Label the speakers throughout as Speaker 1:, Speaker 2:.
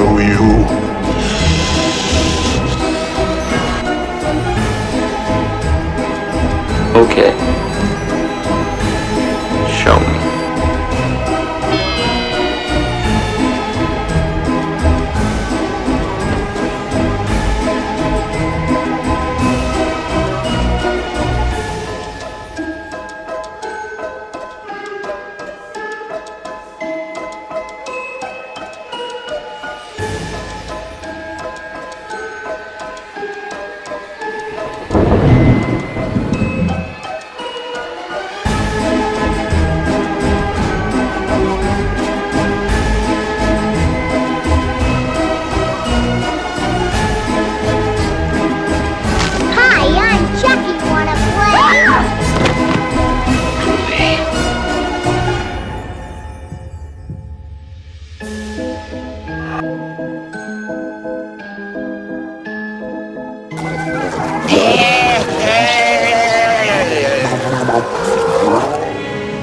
Speaker 1: know you.
Speaker 2: Okay. Show me.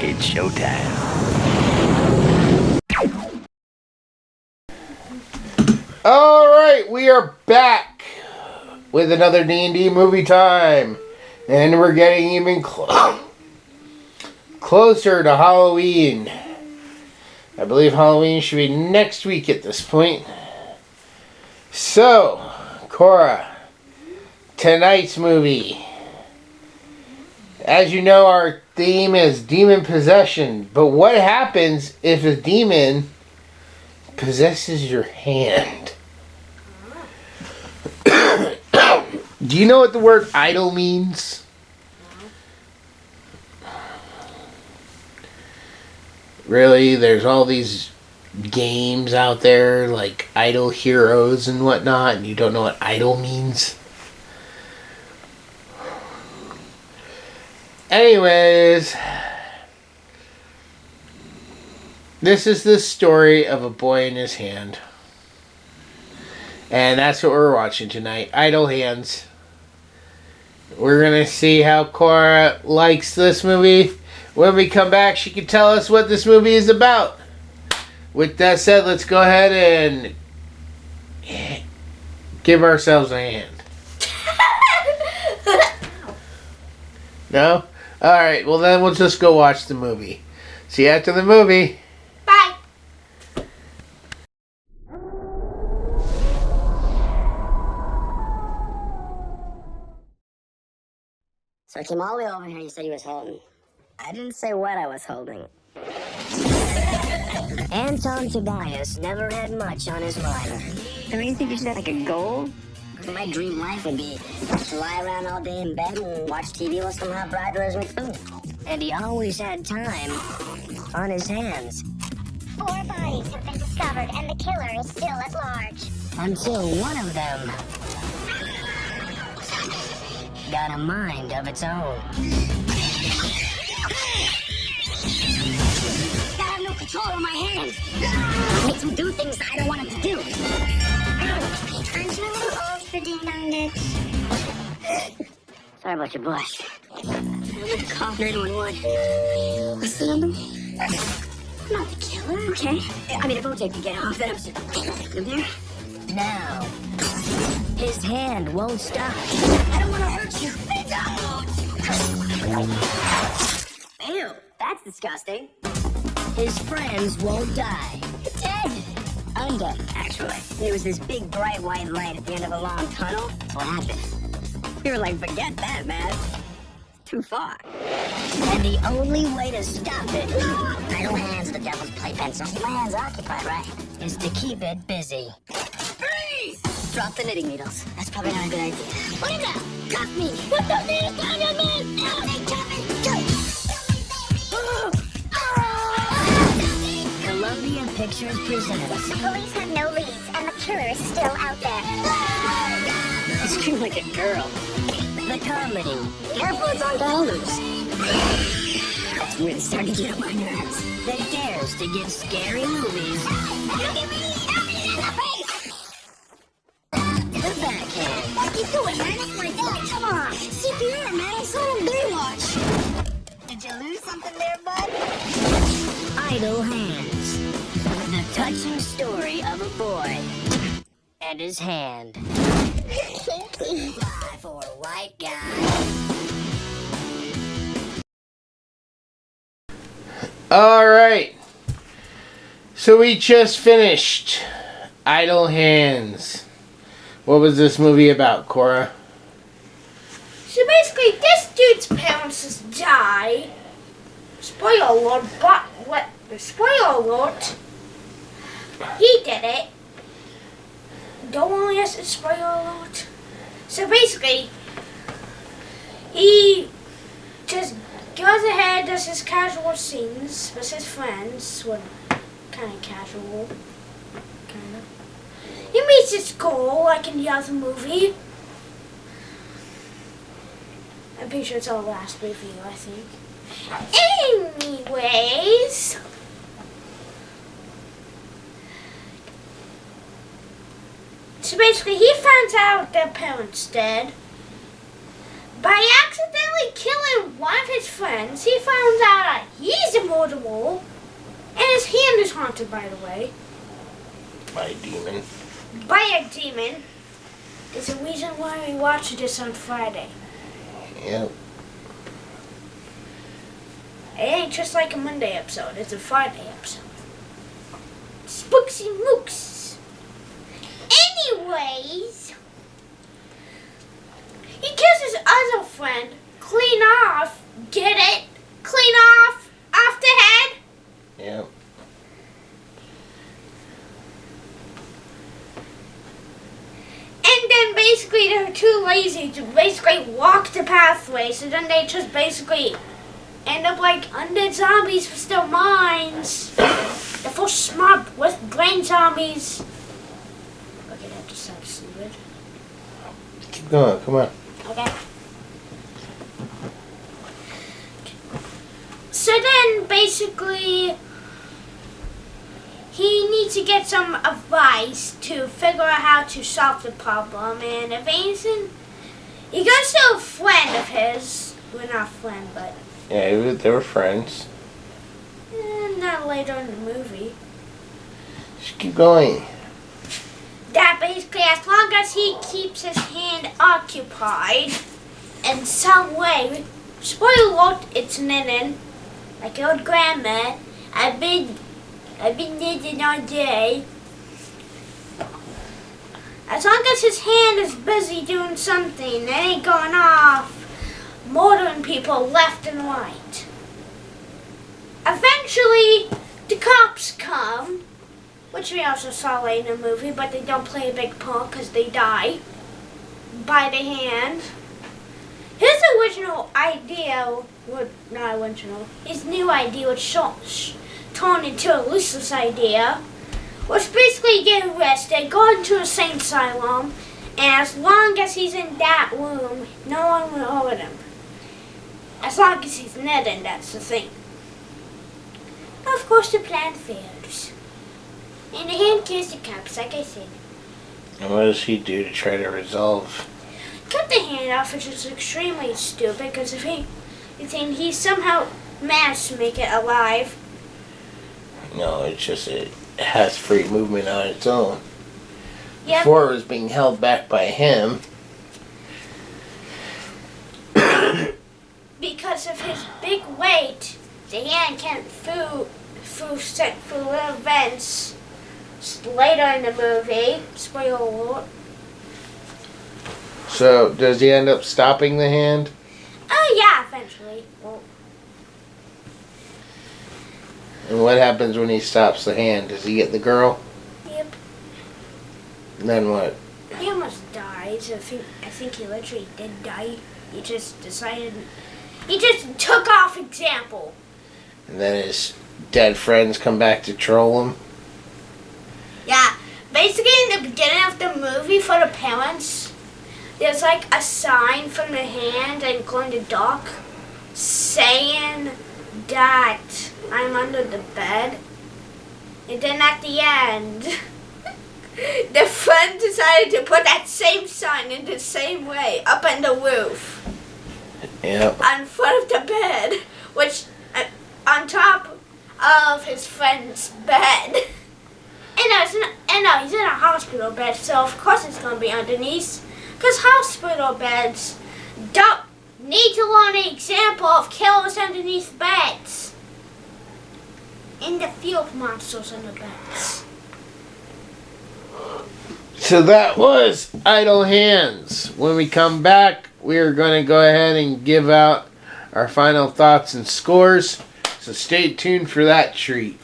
Speaker 3: It's showtime.
Speaker 4: All right, we are back with another D&D movie time, and we're getting even closer to Halloween. I believe Halloween should be next week at this point. So, Cora, tonight's movie. As you know, our theme is demon possession. But what happens if a demon possesses your hand? Do you know what the word iDle means? Really? There's all these games out there like iDle Heroes and whatnot, and you don't know what iDle means? Anyways, this is the story of a boy and his hand. And that's what we're watching tonight. iDle Hands. We're going to see how Cora likes this movie. When we come back, she can tell us what this movie is about. With that said, let's go ahead and give ourselves a hand. No? Alright, well then we'll just go watch the movie. See you after the movie.
Speaker 5: Bye.
Speaker 6: So I came all the way over here, you said he was holding. I didn't say what I was holding. Anton Tobias never had much on his mind. Don't you think you should have like a goal? My dream life would be to lie around all day in bed and watch TV while some hot bride rolls me food. And he always had time on his hands.
Speaker 5: 4 bodies have been discovered and the killer is still at large.
Speaker 6: Until one of them got a mind of its own.
Speaker 5: I have no control over my hands. It makes me do things I don't want him to do. Aren't you a little old for doing bondage?
Speaker 6: Sorry about your blush.
Speaker 5: Call 911. What's the number? I'm not the killer. Okay. I mean, if OJ could get off, then I'm just... I'm there.
Speaker 6: Now, his hand won't stop.
Speaker 5: I don't want to hurt you. Don't.
Speaker 6: Ew, that's disgusting. His friends won't die.
Speaker 5: Dead.
Speaker 6: Undead, actually. There was this big bright white light at the end of a long tunnel. That's what happened. You were like, forget that, man. Too far. And the only way to stop it...
Speaker 5: Idle hands, the devil's playpen. So my hands are occupied, right?
Speaker 6: is to keep it busy.
Speaker 5: Freeze! Drop the knitting needles. That's probably not a good idea. What is that? Cuff me! What the man is down your man? No, they cuff me!
Speaker 6: Columbia Pictures presents.
Speaker 5: Police have no leads, and the killer is still out there.
Speaker 6: I scream like a girl. The comedy.
Speaker 5: Airports on dollars.
Speaker 6: It's really starting to get on my nerves. That dares to give scary movies
Speaker 5: Look at me! In the face!
Speaker 6: the backhand.
Speaker 5: What are you doing, man? That's my dad. Come on. CPR, man. I saw him Baywatch. Did you lose something there, bud?
Speaker 6: iDle Hands. The touching story of a boy and his hand. For a white guy.
Speaker 4: Alright. So we just finished Idle Hands. What was this movie about, Cora?
Speaker 1: So basically, this dude's parents just die. Spoiler alert, but what? Spoiler alert. He did it. Don't worry, yes, it's spoiler alert. So basically, he just goes ahead, does his casual scenes with his friends, kind of casual, kind of. He meets his goal, like in the other movie. I'm pretty sure it's our last review, I think. Anyways, so basically he finds out their parents dead. By accidentally killing one of his friends, he finds out that he's immortal, and his hand is haunted, by the way.
Speaker 4: By a demon.
Speaker 1: By a demon. There's a reason why we watched this on Friday.
Speaker 4: Yep.
Speaker 1: It ain't just like a Monday episode, it's a Friday episode. Spooksy mooks. Anyways, he kills his other friend, clean off, get it? Clean off the head.
Speaker 4: Yep.
Speaker 1: And then basically they're too lazy to basically walk the pathway, so then they just basically end up like undead zombies with their minds. They're full smart with brain zombies. Okay, that just sounds stupid.
Speaker 4: Keep going, come on.
Speaker 1: Okay. So then basically he needs to get some advice to figure out how to solve the problem, and if anything, he goes to a friend of his. Well, not a friend, but
Speaker 4: Yeah, they were friends.
Speaker 1: not later in the movie.
Speaker 4: Just keep going.
Speaker 1: That basically, as long as he keeps his hand occupied in some way, spoiler alert, it's knitting, like your old grandma. I've been knitting all day. As long as his hand is busy doing something, it ain't going off, murdering people left and right. Eventually, the cops come, which we also saw later in the movie, but they don't play a big part because they die by the hand. His original idea, well, not original, his new idea was turned into a useless idea, was basically get arrested, go into a insane asylum, and as long as he's in that room, no one will hurt him. As long as he's knitting, that's the thing. Of course, the plan fails. And the hand kills the cops, like I said.
Speaker 4: And what does he do to try to resolve?
Speaker 1: Cut the hand off, which is extremely stupid, because if he somehow managed to make it alive.
Speaker 4: No, it's just it has free movement on its own.
Speaker 1: Yep.
Speaker 4: Before it was being held back by him.
Speaker 1: Because of his big weight, the hand can't through little vents. Later in the movie, spoiler alert.
Speaker 4: So, does he end up stopping the hand?
Speaker 1: Oh yeah, eventually. Well,
Speaker 4: And what happens when he stops the hand? Does he get the girl?
Speaker 1: yep.
Speaker 4: And then what?
Speaker 1: He almost died. So I think he literally did die. He just decided. He just took off example.
Speaker 4: And then his dead friends come back to troll him?
Speaker 1: Yeah. Basically, in the beginning of the movie, for the parents, there's like a sign from the hand and going to dock saying that I'm under the bed. And then at the end, the friend decided to put that same sign in the same way up on the roof.
Speaker 4: Yep.
Speaker 1: On front of the bed, which on top of his friend's bed. he's in a hospital bed, so of course it's going to be underneath. Because hospital beds don't need to learn an example of killers underneath beds. In the field monsters under beds.
Speaker 4: So that was Idle Hands. When we come back, we are going to go ahead and give out our final thoughts and scores. So stay tuned for that treat.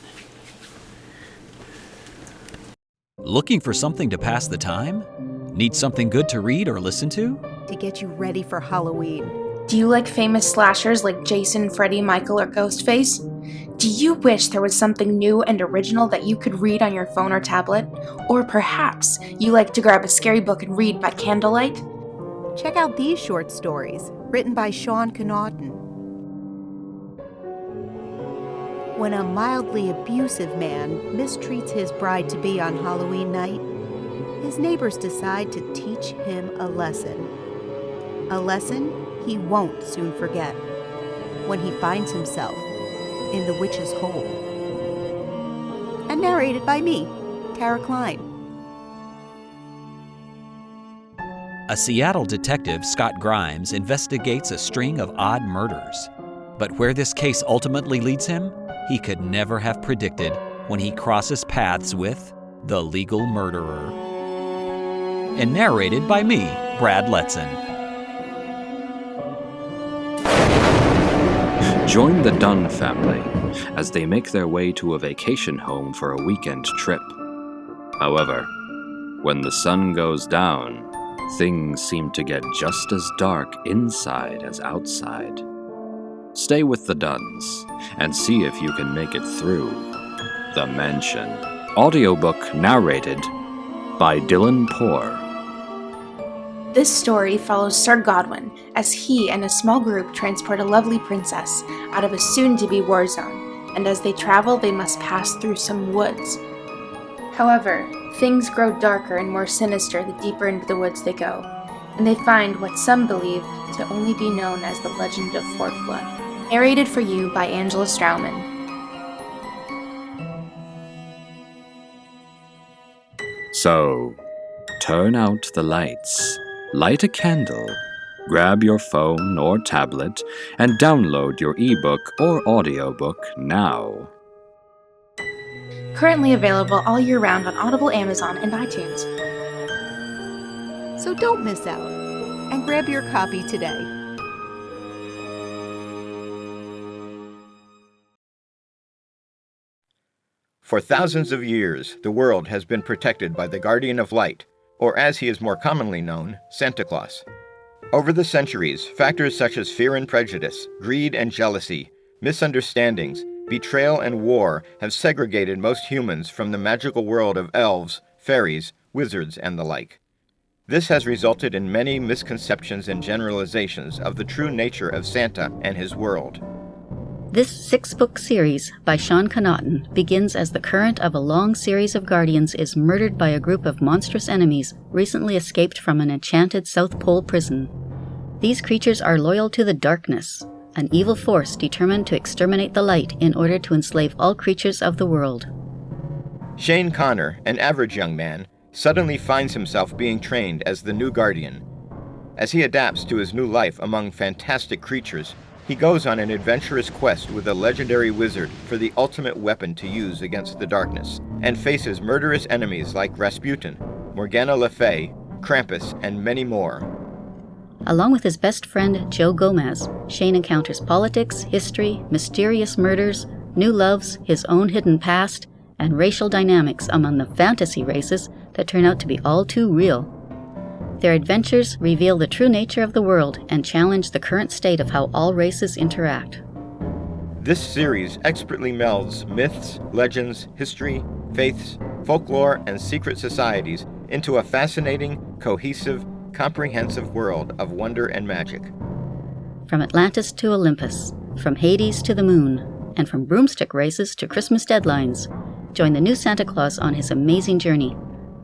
Speaker 2: Looking for something to pass the time? Need something good to read or listen to?
Speaker 7: To get you ready for Halloween.
Speaker 8: Do you like famous slashers like Jason, Freddy, Michael, or Ghostface? Do you wish there was something new and original that you could read on your phone or tablet? Or perhaps you like to grab a scary book and read by candlelight?
Speaker 7: Check out these short stories, written by Sean Connaughton. When a mildly abusive man mistreats his bride-to-be on Halloween night, his neighbors decide to teach him a lesson. A lesson he won't soon forget when he finds himself in the witch's hole. And narrated by me, Tara Klein.
Speaker 2: A Seattle detective, Scott Grimes, investigates a string of odd murders. But where this case ultimately leads him, he could never have predicted when he crosses paths with the legal murderer. And narrated by me, Brad Letson.
Speaker 9: Join the Dunn family as they make their way to a vacation home for a weekend trip. However, when the sun goes down, things seem to get just as dark inside as outside. Stay with the Dunns and see if you can make it through the mansion. Audiobook narrated by Dylan Poor.
Speaker 8: This story follows Sir Godwin as he and a small group transport a lovely princess out of a soon-to-be war zone, and as they travel they must pass through some woods. However, things grow darker and more sinister the deeper into the woods they go, and they find what some believe to only be known as the Legend of Fort Blood. Narrated for you by Angela Strauman.
Speaker 9: So, turn out the lights, light a candle, grab your phone or tablet, and download your ebook or audiobook now.
Speaker 8: Currently available all year round on Audible, Amazon, and iTunes.
Speaker 7: So don't miss out, and grab your copy today.
Speaker 10: For thousands of years, the world has been protected by the Guardian of Light, or as he is more commonly known, Santa Claus. Over the centuries, factors such as fear and prejudice, greed and jealousy, misunderstandings, betrayal and war have segregated most humans from the magical world of elves, fairies, wizards, and the like. This has resulted in many misconceptions and generalizations of the true nature of Santa and his world.
Speaker 11: This 6-book series by Sean Connaughton begins as the current of a long series of guardians is murdered by a group of monstrous enemies recently escaped from an enchanted South Pole prison. These creatures are loyal to the darkness, an evil force determined to exterminate the light in order to enslave all creatures of the world.
Speaker 10: Shane Connor, an average young man, suddenly finds himself being trained as the new guardian. As he adapts to his new life among fantastic creatures, he goes on an adventurous quest with a legendary wizard for the ultimate weapon to use against the darkness, and faces murderous enemies like Rasputin, Morgana Le Fay, Krampus, and many more.
Speaker 11: Along with his best friend, Joe Gomez, Shane encounters politics, history, mysterious murders, new loves, his own hidden past, and racial dynamics among the fantasy races that turn out to be all too real. Their adventures reveal the true nature of the world and challenge the current state of how all races interact.
Speaker 10: This series expertly melds myths, legends, history, faiths, folklore, and secret societies into a fascinating, cohesive, comprehensive world of wonder and magic.
Speaker 11: From Atlantis to Olympus, from Hades to the moon, and from broomstick races to Christmas deadlines, join the new Santa Claus on his amazing journey.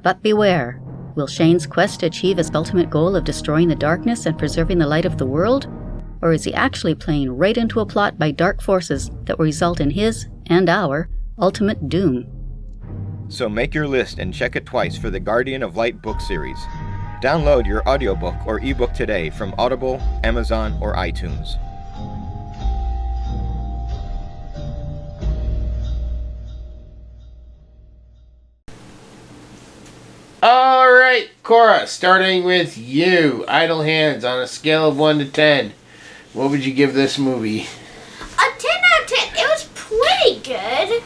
Speaker 11: But beware, will Shane's quest to achieve his ultimate goal of destroying the darkness and preserving the light of the world? Or is he actually playing right into a plot by dark forces that will result in his, and our, ultimate doom?
Speaker 10: So make your list and check it twice for the Guardian of Light book series. Download your audiobook or ebook today from Audible, Amazon, or iTunes.
Speaker 4: Alright, Cora, starting with you. Idle Hands, on a scale of 1 to 10. What would you give this movie?
Speaker 1: A 10 out of 10. It was pretty good.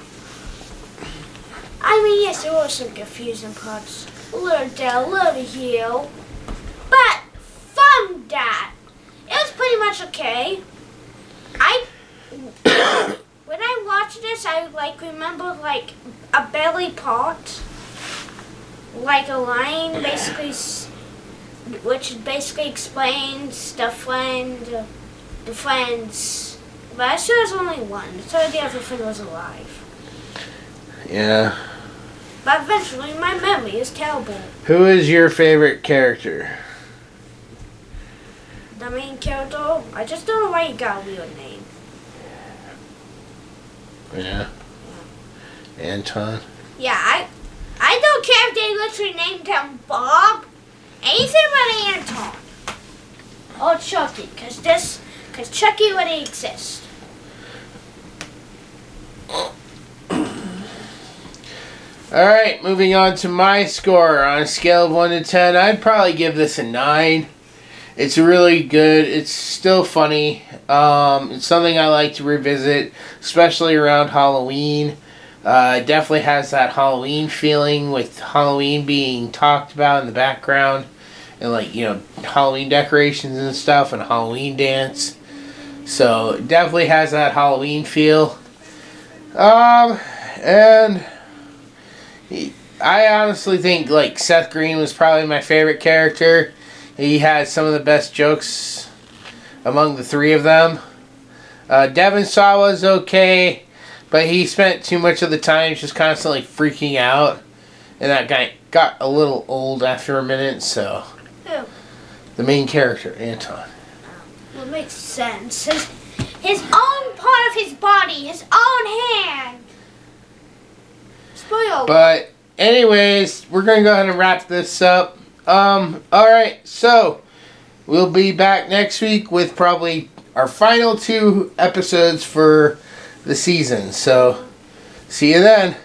Speaker 1: I mean, yes, there were some confusing parts. A little down, a little heel. But from that, it was pretty much okay. When I watched this, I remember a belly part. Like a line, basically, which basically explains the friends. But I sure there's only one. So the other friend was alive.
Speaker 4: Yeah.
Speaker 1: But eventually, my memory is terrible.
Speaker 4: Who is your favorite character?
Speaker 1: The main character? I just don't know why he got a real name.
Speaker 4: Yeah. Anton?
Speaker 1: Yeah, I don't care if they literally named him Bob. Anything but Anton. Or Chucky, because Chucky already exists.
Speaker 4: Alright, moving on to my score. On a scale of 1 to 10, I'd probably give this a 9. It's really good. It's still funny. It's something I like to revisit, especially around Halloween. It definitely has that Halloween feeling, with Halloween being talked about in the background. And Halloween decorations and stuff, and Halloween dance. So it definitely has that Halloween feel. And I honestly think Seth Green was probably my favorite character. He had some of the best jokes among the three of them. Devon Sawa was okay, but he spent too much of the time just constantly freaking out, and that guy got a little old after a minute. So
Speaker 1: Who?
Speaker 4: The main character, Anton.
Speaker 1: Well, it makes sense. His own part of his body, his own hand. Spoiled.
Speaker 4: But anyways, we're gonna go ahead and wrap this up. Alright, so we'll be back next week with probably our final 2 episodes for the season. So see you then.